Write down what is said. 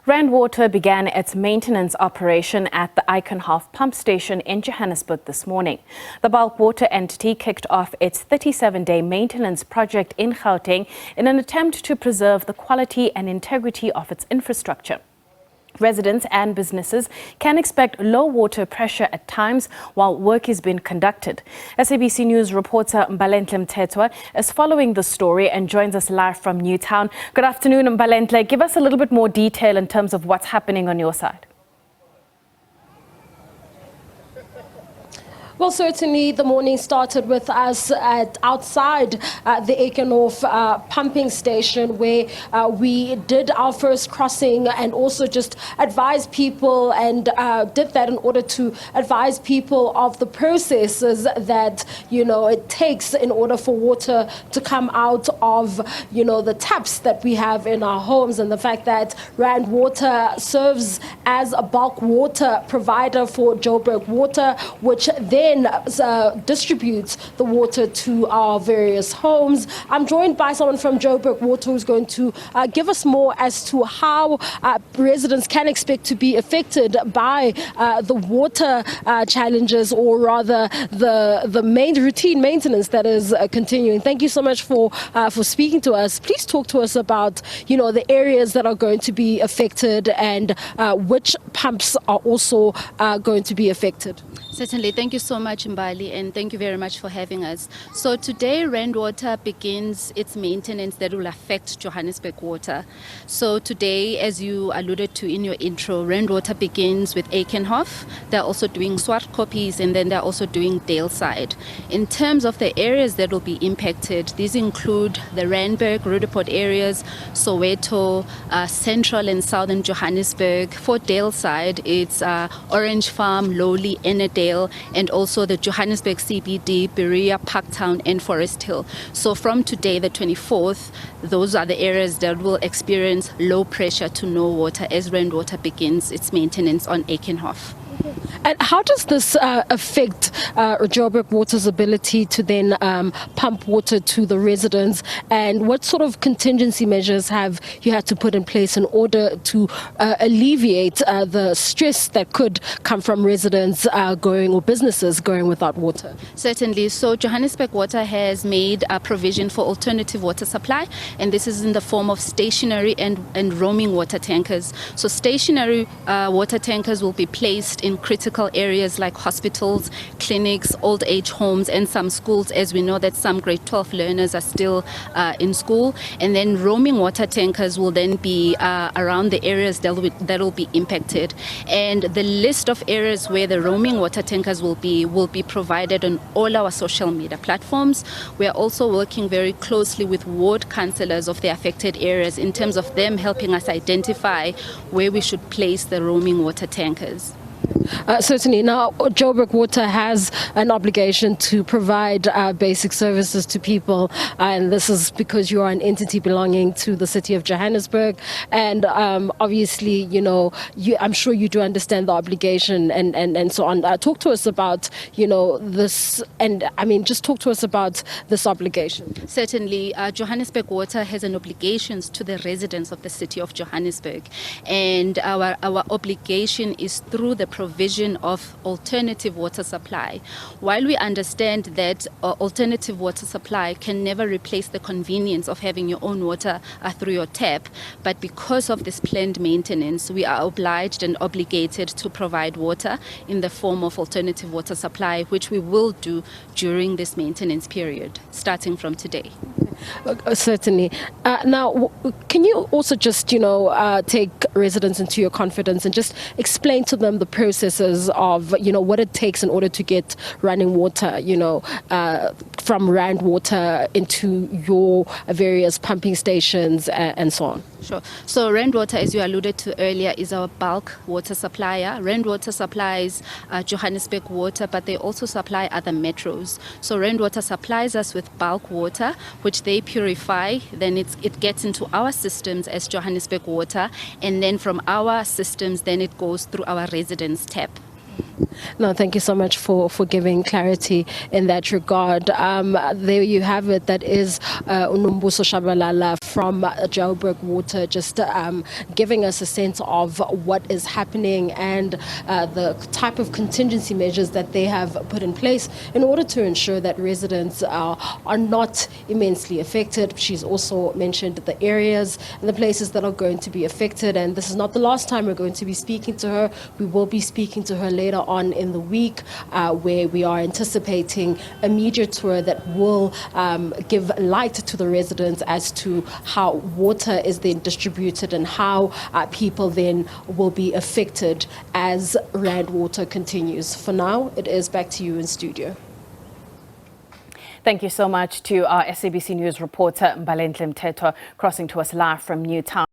Rand Water began its maintenance operation at the Eikenhof pump station in Johannesburg this morning. The bulk water entity kicked off its 37-day maintenance project in Gauteng in an attempt to preserve the quality and integrity of its infrastructure. Residents and businesses can expect low water pressure at times while work is being conducted. SABC News reporter Mbalenhle Mthethwa is following the story and joins us live from Newtown. Good afternoon, Mbalenhle. Give us a little bit more detail in terms of what's happening on your side. Well, certainly the morning started with us outside the Eikenhof pumping station, where we did our first crossing and also just advised people, and did that in order to advise people of the processes that, it takes in order for water to come out of, the taps that we have in our homes, and the fact that Rand Water serves as a bulk water provider for Joburg Water, which then distributes the water to our various homes. I'm joined by someone from Joburg Water who's going to give us more as to how residents can expect to be affected by the water challenges, or rather the main routine maintenance that is continuing. Thank you so much for speaking to us. Please talk to us about the areas that are going to be affected and which pumps are also going to be affected. Certainly. Thank you so much, Mbali, and thank you very much for having us. So today, Rand Water begins its maintenance that will affect Johannesburg Water. So today, as you alluded to in your intro, Rand Water begins with Eikenhof. They're also doing Swart copies, and then they're also doing Daleside. In terms of the areas that will be impacted, these include the Randburg, Rudeport areas, Soweto, central and southern Johannesburg. For Daleside, it's Orange Farm, Lowly, Ennerdale, and also the Johannesburg CBD, Berea, Parktown, and Forest Hill. So from today, the 24th, those are the areas that will experience low pressure to no water as Rand Water begins its maintenance on Eikenhof. And how does this affect Joburg Water's ability to then pump water to the residents? And what sort of contingency measures have you had to put in place in order to alleviate the stress that could come from residents or businesses going without water? Certainly. So Johannesburg Water has made a provision for alternative water supply, and this is in the form of stationary and roaming water tankers. So stationary water tankers will be placed in critical areas like hospitals, clinics, old age homes, and some schools, as we know that some grade 12 learners are still in school. And then roaming water tankers will then be around the areas that will be impacted. And the list of areas where the roaming water tankers will be provided on all our social media platforms. We are also working very closely with ward councillors of the affected areas in terms of them helping us identify where we should place the roaming water tankers. Certainly. Now, Joburg Water has an obligation to provide basic services to people, and this is because you are an entity belonging to the city of Johannesburg. And obviously, I'm sure you do understand the obligation and so on. Talk to us about, this, and just talk to us about this obligation. Certainly. Johannesburg Water has an obligation to the residents of the city of Johannesburg, and our obligation is through the provision of alternative water supply. While we understand that alternative water supply can never replace the convenience of having your own water through your tap, but because of this planned maintenance, we are obliged and obligated to provide water in the form of alternative water supply, which we will do during this maintenance period, starting from today. Certainly. Now, can you also just, take residents into your confidence and just explain to them the processes of, what it takes in order to get running water, from Rand Water into your various pumping stations and so on? Sure. So Rand Water, as you alluded to earlier, is our bulk water supplier. Rand Water supplies Johannesburg Water, but they also supply other metros. So Rand Water supplies us with bulk water, which they purify. Then it gets into our systems as Johannesburg Water, and then from our systems, then it goes through our residents' tap. No, thank you so much for giving clarity in that regard. There you have it. That is Unombuso Shabalala from Johannesburg Water, just giving us a sense of what is happening and the type of contingency measures that they have put in place in order to ensure that residents are not immensely affected. She's also mentioned the areas and the places that are going to be affected, and this is not the last time we're going to be speaking to her. We will be speaking to her later on in the week, where we are anticipating a media tour that will give light to the residents as to how water is then distributed and how people then will be affected as Rand Water continues. For now, it is back to you in studio. Thank you so much to our SABC News reporter Mbalenhle Mthethwa, crossing to us live from Newtown.